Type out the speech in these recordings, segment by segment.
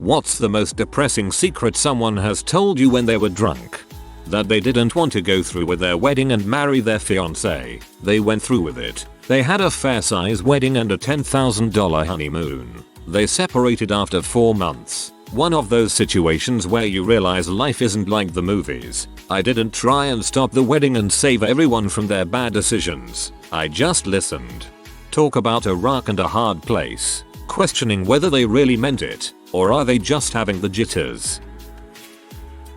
What's the most depressing secret someone has told you when they were drunk? That they didn't want to go through with their wedding and marry their fiancé. They went through with it. They had a fair-size wedding and a $10,000 honeymoon. They separated after 4 months. One of those situations where you realize life isn't like the movies. I didn't try and stop the wedding and save everyone from their bad decisions. I just listened. Talk about a rock and a hard place. Questioning whether they really meant it, or are they just having the jitters.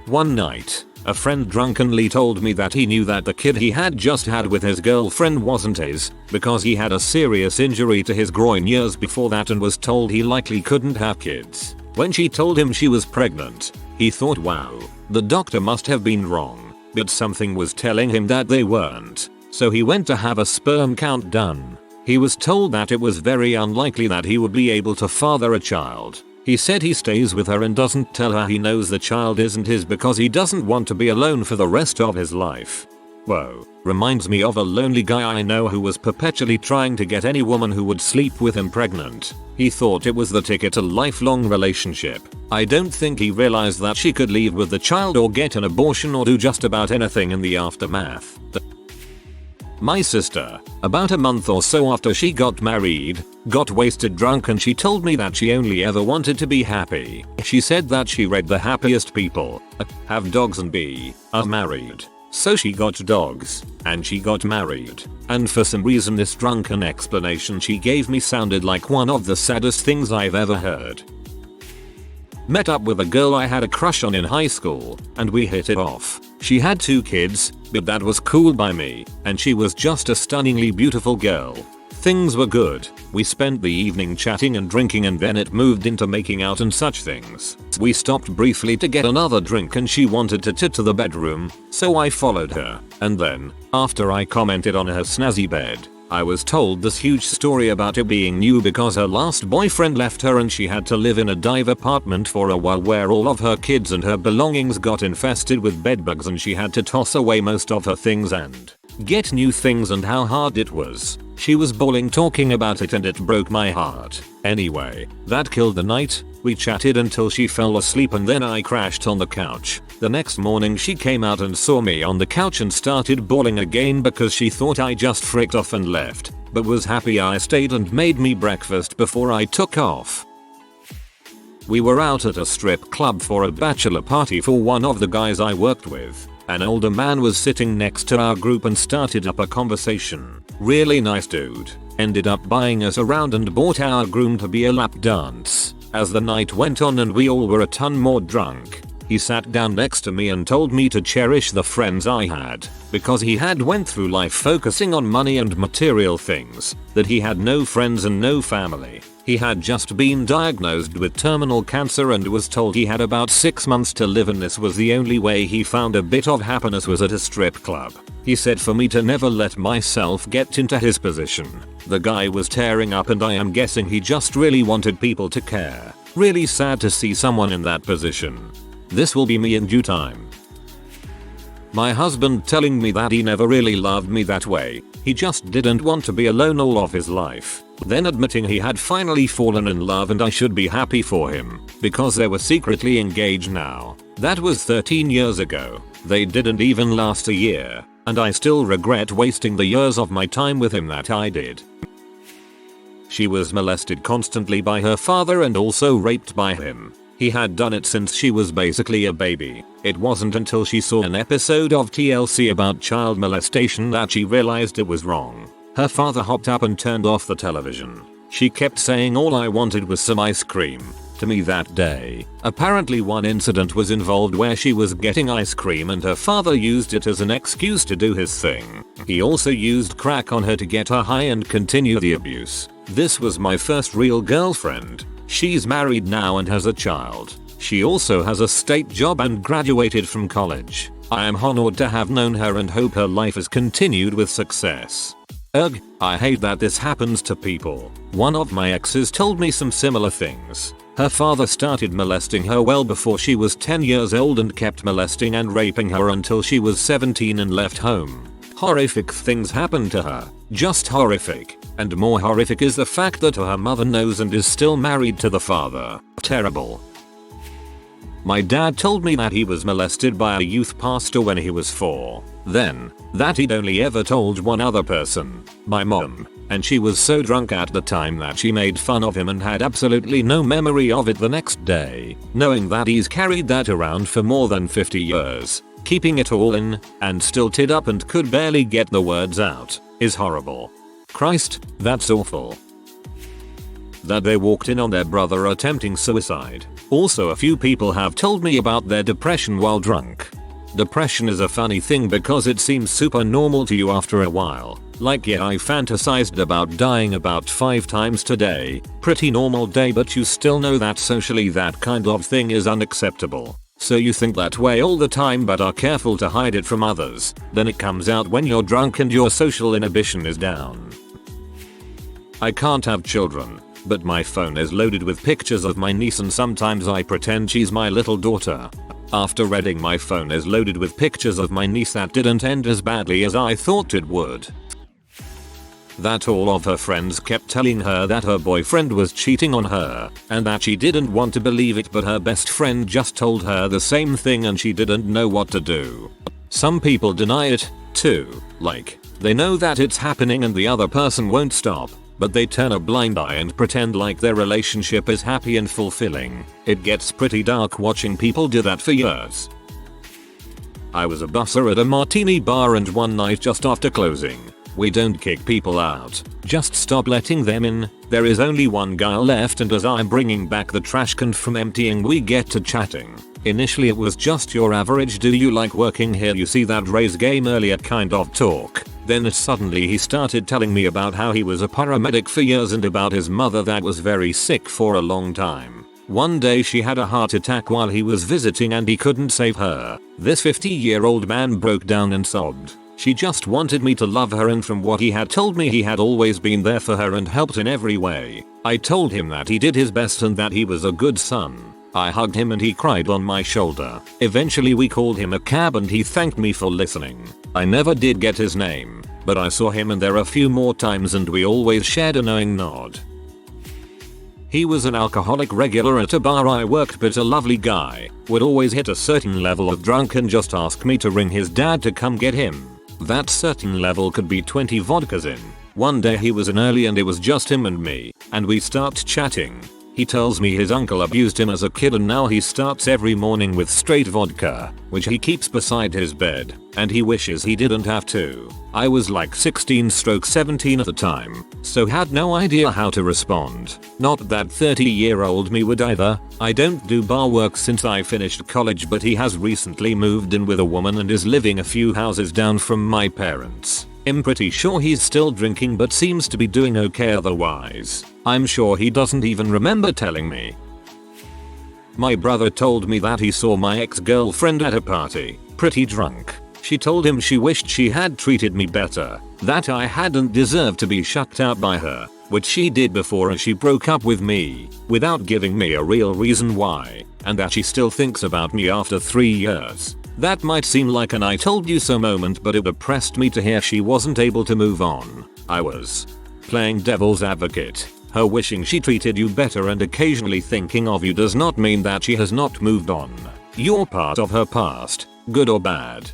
One night, a friend drunkenly told me that he knew that the kid he had just had with his girlfriend wasn't his, because he had a serious injury to his groin years before that and was told he likely couldn't have kids. When she told him she was pregnant, he thought, wow, the doctor must have been wrong, but something was telling him that they weren't. So he went to have a sperm count done. He was told that it was very unlikely that he would be able to father a child. He said he stays with her and doesn't tell her he knows the child isn't his because he doesn't want to be alone for the rest of his life. Whoa, reminds me of a lonely guy I know who was perpetually trying to get any woman who would sleep with him pregnant. He thought it was the ticket to a lifelong relationship. I don't think he realized that she could leave with the child or get an abortion or do just about anything in the aftermath. My sister, about a month or so after she got married, got wasted drunk and she told me that she only ever wanted to be happy. She said that she read The Happiest People, have dogs and are married. So she got dogs, and she got married, and for some reason this drunken explanation she gave me sounded like one of the saddest things I've ever heard. Met up with a girl I had a crush on in high school, and we hit it off. She had 2 kids, but that was cool by me, and she was just a stunningly beautiful girl. Things were good. We spent the evening chatting and drinking and then it moved into making out and such things. We stopped briefly to get another drink and she wanted to to the bedroom, so I followed her. And then, after I commented on her snazzy bed, I was told this huge story about it being new because her last boyfriend left her and she had to live in a dive apartment for a while where all of her kids and her belongings got infested with bedbugs and she had to toss away most of her things and get new things and how hard it was. She was bawling talking about it and it broke my heart. Anyway, that killed the night. We chatted until she fell asleep and then I crashed on the couch. The next morning she came out and saw me on the couch and started bawling again because she thought I just fricked off and left, but was happy I stayed and made me breakfast before I took off. We were out at a strip club for a bachelor party for one of the guys I worked with. An older man was sitting next to our group and started up a conversation. Really nice dude. Ended up buying us around and bought our groom to be a lap dance. As the night went on and we all were a ton more drunk, he sat down next to me and told me to cherish the friends I had, because he had went through life focusing on money and material things, that he had no friends and no family. He had just been diagnosed with terminal cancer and was told he had about 6 months to live and this was the only way he found a bit of happiness was at a strip club. He said for me to never let myself get into his position. The guy was tearing up and I am guessing he just really wanted people to care. Really sad to see someone in that position. This will be me in due time. My husband telling me that he never really loved me that way. He just didn't want to be alone all of his life. Then admitting he had finally fallen in love and I should be happy for him, because they were secretly engaged now. That was 13 years ago. They didn't even last a year, and I still regret wasting the years of my time with him that I did. She was molested constantly by her father and also raped by him. He had done it since she was basically a baby. It wasn't until she saw an episode of TLC about child molestation that she realized it was wrong. Her father hopped up and turned off the television. She kept saying all I wanted was some ice cream to me that day. Apparently one incident was involved where she was getting ice cream and her father used it as an excuse to do his thing. He also used crack on her to get her high and continue the abuse. This was my first real girlfriend. She's married now and has a child. She also has a state job and graduated from college. I am honored to have known her and hope her life has continued with success. Ugh, I hate that this happens to people. One of my exes told me some similar things. Her father started molesting her well before she was 10 years old and kept molesting and raping her until she was 17 and left home. Horrific things happened to her. Just horrific. And more horrific is the fact that her mother knows and is still married to the father. Terrible. My dad told me that he was molested by a youth pastor when he was 4. Then, that he'd only ever told one other person, my mom, and she was so drunk at the time that she made fun of him and had absolutely no memory of it the next day. Knowing that he's carried that around for more than 50 years, keeping it all in, and still tied up and could barely get the words out, is horrible. Christ, that's awful. That they walked in on their brother attempting suicide. Also, a few people have told me about their depression while drunk. Depression is a funny thing because it seems super normal to you after a while. Like, yeah, I fantasized about dying about 5 times today. Pretty normal day, but you still know that socially that kind of thing is unacceptable. So you think that way all the time but are careful to hide it from others. Then it comes out when you're drunk and your social inhibition is down. I can't have children, but my phone is loaded with pictures of my niece and sometimes I pretend she's my little daughter. After reading my phone is loaded with pictures of my niece that didn't end as badly as I thought it would. That all of her friends kept telling her that her boyfriend was cheating on her, and that she didn't want to believe it, but her best friend just told her the same thing and she didn't know what to do. Some people deny it, too, like, they know that it's happening and the other person won't stop, but they turn a blind eye and pretend like their relationship is happy and fulfilling. It gets pretty dark watching people do that for years. I was a busser at a martini bar and one night just after closing. We don't kick people out, just stop letting them in. There is only one guy left and as I'm bringing back the trash can from emptying we get to chatting. Initially it was just your average "do you like working here, you see that raise game earlier" kind of talk. Then suddenly he started telling me about how he was a paramedic for years and about his mother that was very sick for a long time. One day she had a heart attack while he was visiting and he couldn't save her. This 50-year-old man broke down and sobbed. She just wanted me to love her, and from what he had told me he had always been there for her and helped in every way. I told him that he did his best and that he was a good son. I hugged him and he cried on my shoulder. Eventually we called him a cab and he thanked me for listening. I never did get his name, but I saw him and there a few more times and we always shared a knowing nod. He was an alcoholic regular at a bar I worked, but a lovely guy. Would always hit a certain level of drunk and just ask me to ring his dad to come get him. That certain level could be 20 vodkas in. One day he was in early and it was just him and me, and we start chatting. He tells me his uncle abused him as a kid and now he starts every morning with straight vodka, which he keeps beside his bed, and he wishes he didn't have to. I was like 16/17 at the time, so had no idea how to respond. Not that 30-year-old me would either. I don't do bar work since I finished college, but he has recently moved in with a woman and is living a few houses down from my parents. I'm pretty sure he's still drinking but seems to be doing okay otherwise. I'm sure he doesn't even remember telling me. My brother told me that he saw my ex-girlfriend at a party, pretty drunk. She told him she wished she had treated me better, that I hadn't deserved to be shut out by her, which she did before and she broke up with me, without giving me a real reason why, and that she still thinks about me after 3 years. That might seem like an "I told you so" moment, but it depressed me to hear she wasn't able to move on. I was playing devil's advocate. Her wishing she treated you better and occasionally thinking of you does not mean that she has not moved on. You're part of her past, good or bad.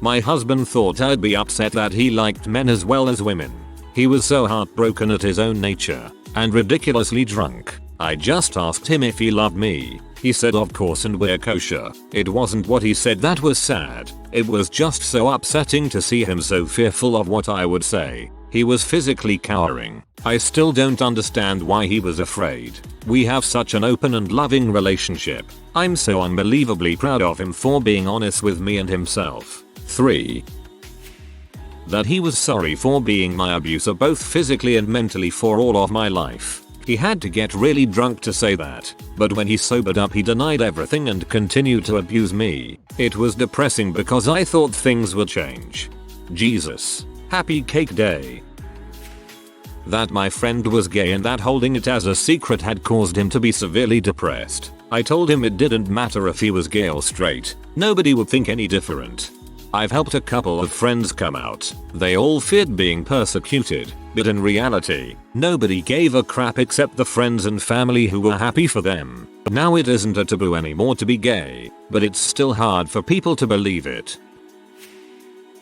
My husband thought I'd be upset that he liked men as well as women. He was so heartbroken at his own nature, and ridiculously drunk. I just asked him if he loved me. He said of course and we're kosher. It wasn't what he said that was sad. It was just so upsetting to see him so fearful of what I would say. He was physically cowering. I still don't understand why he was afraid. We have such an open and loving relationship. I'm so unbelievably proud of him for being honest with me and himself. 3. That he was sorry for being my abuser both physically and mentally for all of my life. He had to get really drunk to say that, but when he sobered up he denied everything and continued to abuse me. It was depressing because I thought things would change. Jesus. Happy Cake Day. That my friend was gay and that holding it as a secret had caused him to be severely depressed. I told him it didn't matter if he was gay or straight. Nobody would think any different. I've helped a couple of friends come out. They all feared being persecuted, but in reality, nobody gave a crap except the friends and family who were happy for them. Now it isn't a taboo anymore to be gay, but it's still hard for people to believe it.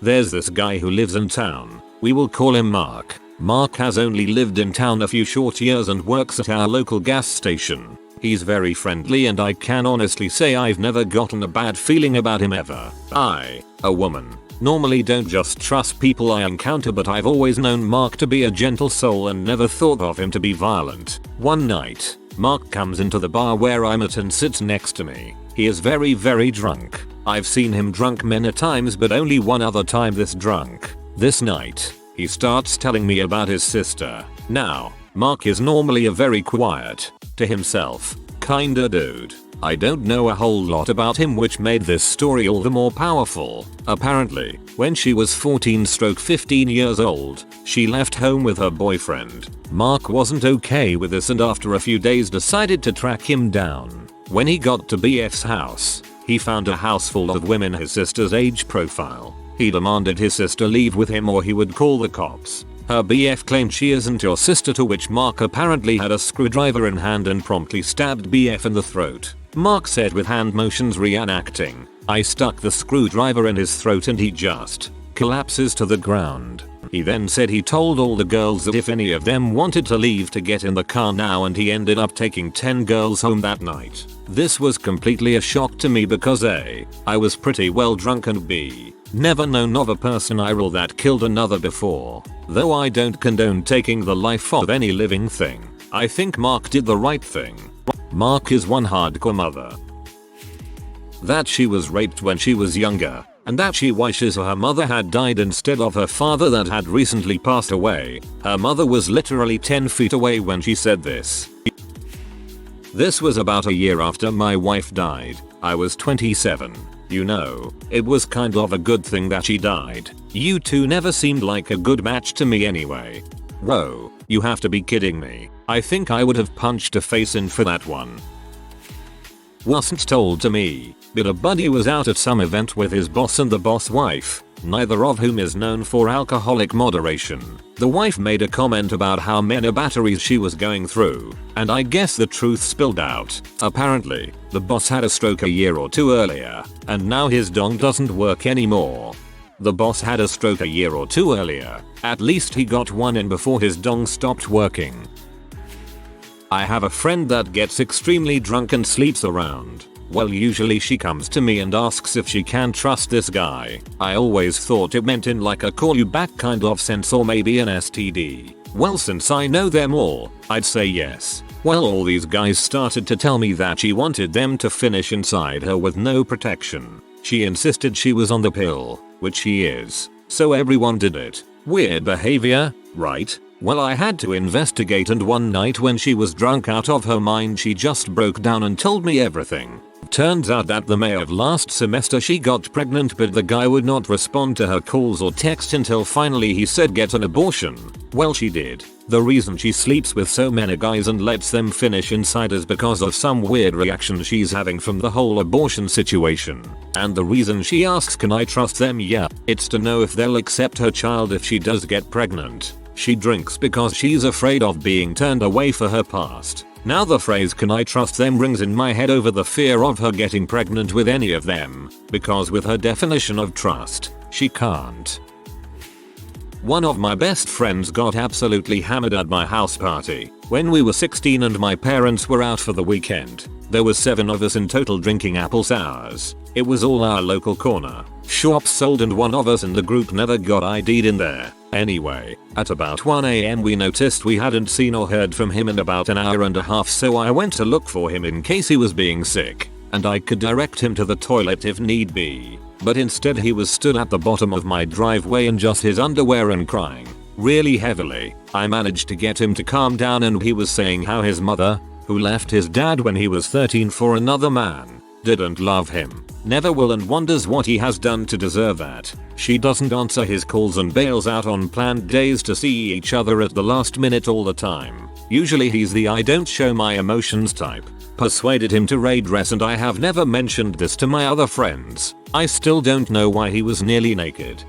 There's this guy who lives in town. We will call him Mark. Mark has only lived in town a few short years and works at our local gas station. He's very friendly and I can honestly say I've never gotten a bad feeling about him ever. I, a woman, normally don't just trust people I encounter, but I've always known Mark to be a gentle soul and never thought of him to be violent. One night, Mark comes into the bar where I'm at and sits next to me. He is very drunk. I've seen him drunk many times, but only one other time this drunk. This night, he starts telling me about his sister. Now, Mark is normally a very quiet, to himself, kinda dude. I don't know a whole lot about him, which made this story all the more powerful. Apparently, when she was 14-15 years old, she left home with her boyfriend. Mark wasn't okay with this and after a few days decided to track him down. When he got to BF's house, he found a house full of women his sister's age profile. He demanded his sister leave with him or he would call the cops. Her BF claimed she isn't your sister, to which Mark apparently had a screwdriver in hand and promptly stabbed BF in the throat. Mark said with hand motions reenacting, "I stuck the screwdriver in his throat and he just collapses to the ground." He then said he told all the girls that if any of them wanted to leave to get in the car now, and he ended up taking 10 girls home that night. This was completely a shock to me because A, I was pretty well drunk, and B, never known of a person that killed another before. Though I don't condone taking the life of any living thing, I think Mark did the right thing. Mark is one hardcore mother. That she was raped when she was younger, and that she wishes her mother had died instead of her father that had recently passed away. Her mother was literally 10 feet away when she said this. This was about a year after my wife died. I was 27. You know, it was kind of a good thing that she died. You two never seemed like a good match to me anyway. Whoa, you have to be kidding me. I think I would have punched a face in for that one. Wasn't told to me, but a buddy was out at some event with his boss and the boss wife, neither of whom is known for alcoholic moderation. The wife made a comment about how many batteries she was going through, and I guess the truth spilled out. Apparently, the boss had a stroke a year or two earlier, and now his dong doesn't work anymore. The boss had a stroke a year or two earlier. At least he got one in before his dong stopped working. I have a friend that gets extremely drunk and sleeps around. Well, usually she comes to me and asks if she can trust this guy. I always thought it meant in like a call you back kind of sense, or maybe an STD. Well, since I know them all, I'd say yes. Well, all these guys started to tell me that she wanted them to finish inside her with no protection. She insisted she was on the pill, which she is. So everyone did it. Weird behavior, right? Well, I had to investigate, and one night when she was drunk out of her mind, she just broke down and told me everything. Turns out that the May of last semester she got pregnant, but the guy would not respond to her calls or text until finally he said get an abortion. Well, she did. The reason she sleeps with so many guys and lets them finish inside is because of some weird reaction she's having from the whole abortion situation. And the reason she asks can I trust them? Yeah, it's to know if they'll accept her child if she does get pregnant. She drinks because she's afraid of being turned away for her past. Now the phrase "can I trust them" rings in my head over the fear of her getting pregnant with any of them, because with her definition of trust, she can't. One of my best friends got absolutely hammered at my house party when we were 16 and my parents were out for the weekend. There were 7 of us in total drinking apple sours. It was all our local corner shops sold, and one of us in the group never got ID'd in there. Anyway, at about 1 AM we noticed we hadn't seen or heard from him in about an hour and a half, so I went to look for him in case he was being sick, and I could direct him to the toilet if need be. But instead he was stood at the bottom of my driveway in just his underwear and crying really heavily. I managed to get him to calm down, and he was saying how his mother, who left his dad when he was 13 for another man, didn't love him. never will, and wonders what he has done to deserve that. She doesn't answer his calls and bails out on planned days to see each other at the last minute all the time. Usually he's the I don't show my emotions type. Persuaded him to raid dress, and I have never mentioned this to my other friends. I still don't know why he was nearly naked.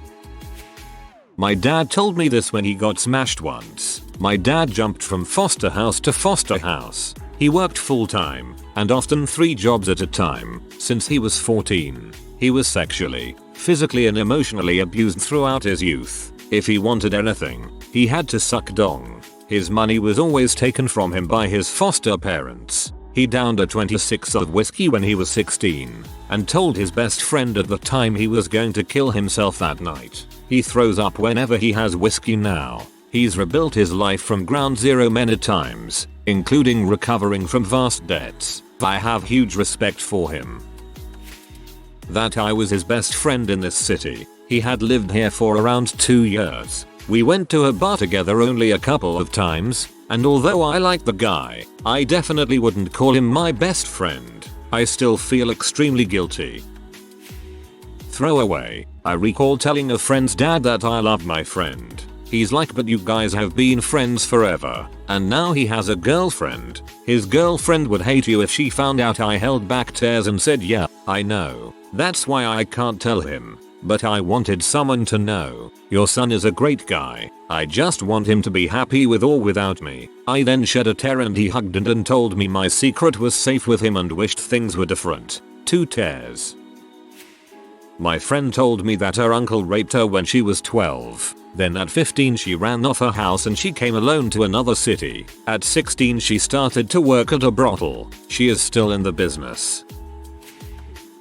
My dad told me this when he got smashed once. My dad jumped from foster house to foster house. He worked full time, and often 3 jobs at a time, since he was 14. He was sexually, physically and emotionally abused throughout his youth. If he wanted anything, he had to suck dong. His money was always taken from him by his foster parents. He downed a 26 of whiskey when he was 16, and told his best friend at the time he was going to kill himself that night. He throws up whenever he has whiskey now. He's rebuilt his life from ground zero many times, including recovering from vast debts. I have huge respect for him. That I was his best friend in this city. He had lived here for around 2 years. We went to a bar together only a couple of times, and although I like the guy, I definitely wouldn't call him my best friend. I still feel extremely guilty. Throwaway. I recall telling a friend's dad that I love my friend. He's like, but you guys have been friends forever, and now he has a girlfriend. His girlfriend would hate you if she found out. I held back tears and said, yeah, I know. That's why I can't tell him. But I wanted someone to know. Your son is a great guy. I just want him to be happy with or without me. I then shed a tear and he hugged and told me my secret was safe with him and wished things were different. 2 tears. My friend told me that her uncle raped her when she was 12. Then at 15 she ran off her house and she came alone to another city. At 16 she started to work at a brothel. She is still in the business.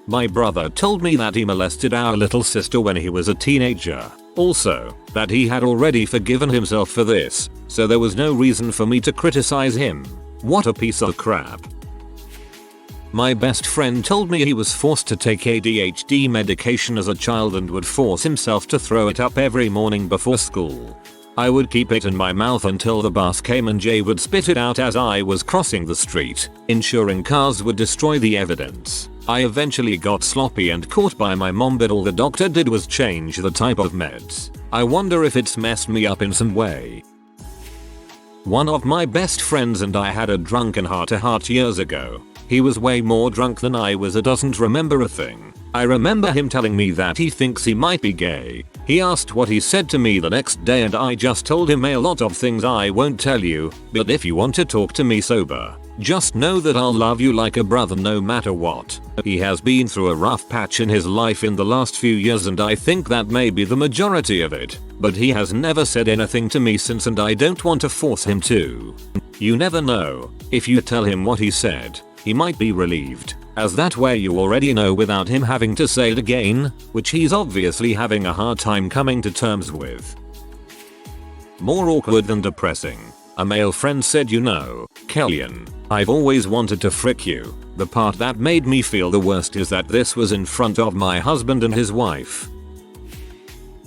My brother told me that he molested our little sister when he was a teenager. Also, that he had already forgiven himself for this, so there was no reason for me to criticize him. What a piece of crap. My best friend told me he was forced to take ADHD medication as a child and would force himself to throw it up every morning before school. I would keep it in my mouth until the bus came and Jay would spit it out as I was crossing the street, ensuring cars would destroy the evidence. I eventually got sloppy and caught by my mom, but all the doctor did was change the type of meds. I wonder if it's messed me up in some way. One of my best friends and I had a drunken heart-to-heart years ago. He was way more drunk than I was and doesn't remember a thing. I remember him telling me that he thinks he might be gay. He asked what he said to me the next day and I just told him a lot of things I won't tell you, but if you want to talk to me sober, just know that I'll love you like a brother no matter what. He has been through a rough patch in his life in the last few years and I think that may be the majority of it, but he has never said anything to me since and I don't want to force him to. You never know, if you tell him what he said, he might be relieved, as that way you already know without him having to say it again, which he's obviously having a hard time coming to terms with. More awkward than depressing. A male friend said, you know, Kellyanne, I've always wanted to frick you. The part that made me feel the worst is that this was in front of my husband and his wife.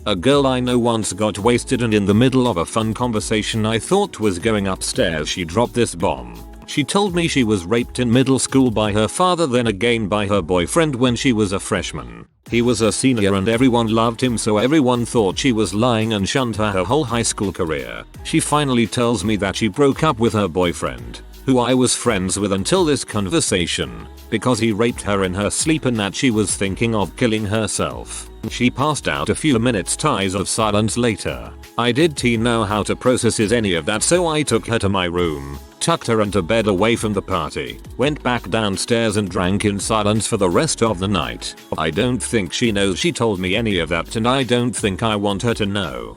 A girl I know once got wasted and in the middle of a fun conversation I thought was going upstairs she dropped this bomb. She told me she was raped in middle school by her father, then again by her boyfriend when she was a freshman. He was a senior and everyone loved him, so everyone thought she was lying and shunned her whole high school career. She finally tells me that she broke up with her boyfriend, who I was friends with until this conversation, because he raped her in her sleep and that she was thinking of killing herself. She passed out a few minutes ties of silence later. I didn't know how to process any of that, so I took her to my room, tucked her into bed away from the party, went back downstairs and drank in silence for the rest of the night. I don't think she knows she told me any of that and I don't think I want her to know.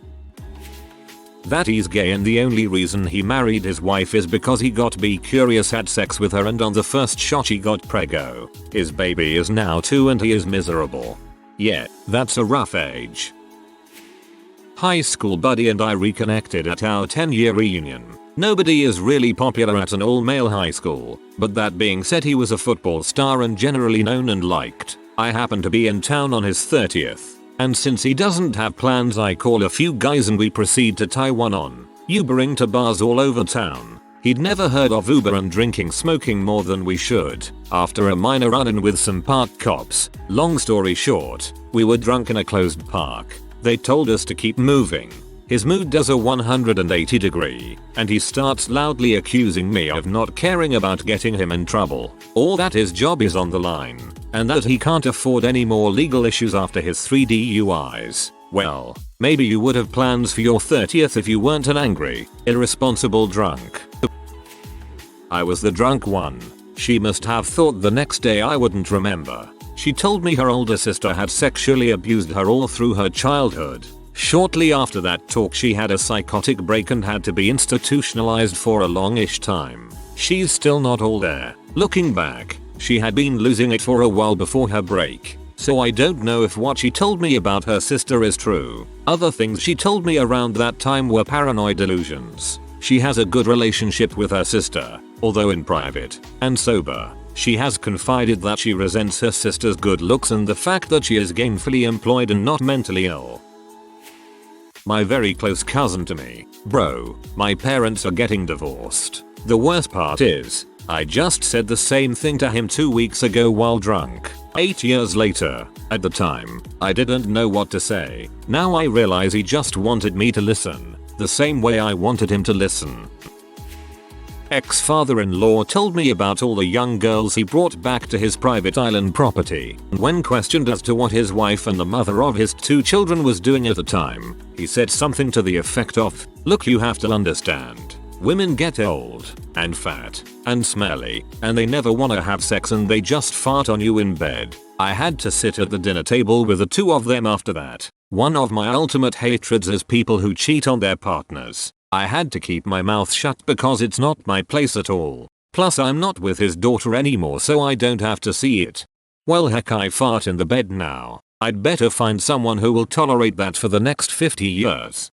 That he's gay and the only reason he married his wife is because he got bi-curious, had sex with her and on the first shot she got preggo. His baby is now 2 and he is miserable. Yeah, that's a rough age. High school buddy and I reconnected at our 10-year reunion. Nobody is really popular at an all-male high school, but that being said, he was a football star and generally known and liked. I happened to be in town on his 30th, and since he doesn't have plans I call a few guys and we proceed to tie one on, Ubering to bars all over town. He'd never heard of Uber and drinking smoking more than we should. After a minor run-in with some park cops, long story short, we were drunk in a closed park. They told us to keep moving. His mood does a 180 degree, and he starts loudly accusing me of not caring about getting him in trouble, or that his job is on the line, and that he can't afford any more legal issues after his 3 DUIs. Well, maybe you would have plans for your 30th if you weren't an angry, irresponsible drunk. I was the drunk one. She must have thought the next day I wouldn't remember. She told me her older sister had sexually abused her all through her childhood. Shortly after that talk she had a psychotic break and had to be institutionalized for a longish time. She's still not all there. Looking back, she had been losing it for a while before her break, so I don't know if what she told me about her sister is true. Other things she told me around that time were paranoid delusions. She has a good relationship with her sister, although in private and sober. She has confided that she resents her sister's good looks and the fact that she is gainfully employed and not mentally ill. My very close cousin to me. Bro, my parents are getting divorced. The worst part is, I just said the same thing to him 2 weeks ago while drunk. 8 years later, at the time, I didn't know what to say. Now I realize he just wanted me to listen, the same way I wanted him to listen. Ex-father-in-law told me about all the young girls he brought back to his private island property. When questioned as to what his wife and the mother of his 2 children was doing at the time, he said something to the effect of, "Look, you have to understand. Women get old, and fat, and smelly, and they never wanna have sex and they just fart on you in bed." I had to sit at the dinner table with the 2 of them after that. One of my ultimate hatreds is people who cheat on their partners. I had to keep my mouth shut because it's not my place at all. Plus I'm not with his daughter anymore so I don't have to see it. Well heck, I fart in the bed now. I'd better find someone who will tolerate that for the next 50 years.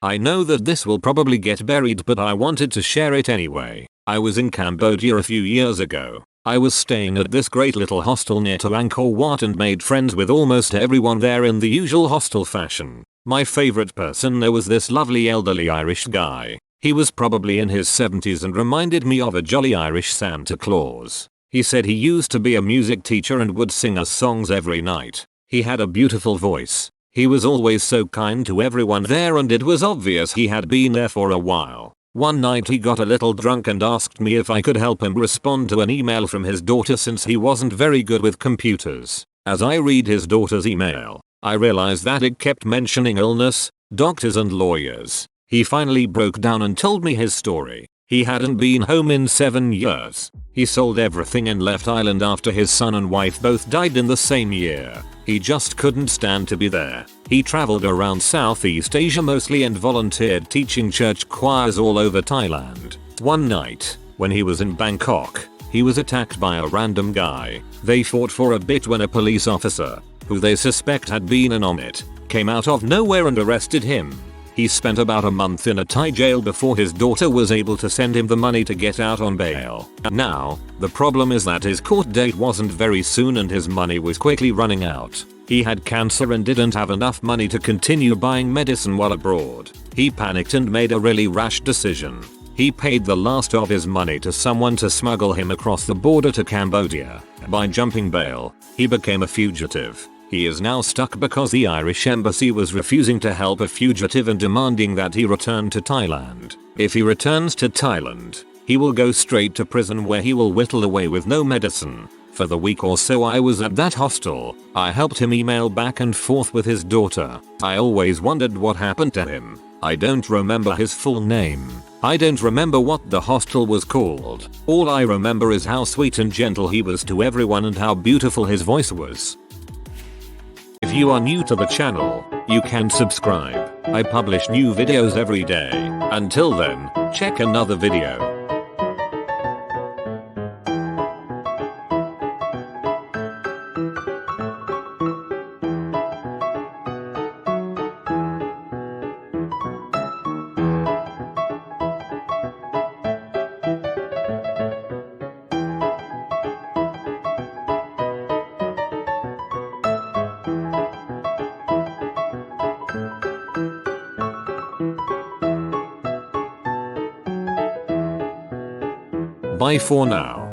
I know that this will probably get buried but I wanted to share it anyway. I was in Cambodia a few years ago. I was staying at this great little hostel near to Angkor Wat and made friends with almost everyone there in the usual hostel fashion. My favorite person there was this lovely elderly Irish guy. He was probably in his 70s and reminded me of a jolly Irish Santa Claus. He said he used to be a music teacher and would sing us songs every night. He had a beautiful voice. He was always so kind to everyone there and it was obvious he had been there for a while. One night he got a little drunk and asked me if I could help him respond to an email from his daughter since he wasn't very good with computers. As I read his daughter's email, I realized that it kept mentioning illness, doctors and lawyers. He finally broke down and told me his story. He hadn't been home in 7 years. He sold everything and left Ireland after his son and wife both died in the same year. He just couldn't stand to be there. He traveled around Southeast Asia mostly and volunteered teaching church choirs all over Thailand. One night, when he was in Bangkok, he was attacked by a random guy. They fought for a bit when a police officer, who they suspect had been in on it, came out of nowhere and arrested him. He spent about a month in a Thai jail before his daughter was able to send him the money to get out on bail. Now, the problem is that his court date wasn't very soon and his money was quickly running out. He had cancer and didn't have enough money to continue buying medicine while abroad. He panicked and made a really rash decision. He paid the last of his money to someone to smuggle him across the border to Cambodia. By jumping bail, he became a fugitive. He is now stuck because the Irish embassy was refusing to help a fugitive and demanding that he return to Thailand. If he returns to Thailand, he will go straight to prison where he will whittle away with no medicine. For the week or so I was at that hostel, I helped him email back and forth with his daughter. I always wondered what happened to him. I don't remember his full name. I don't remember what the hostel was called. All I remember is how sweet and gentle he was to everyone and how beautiful his voice was. If you are new to the channel, you can subscribe. I publish new videos every day. Until then, check another video. Bye for now.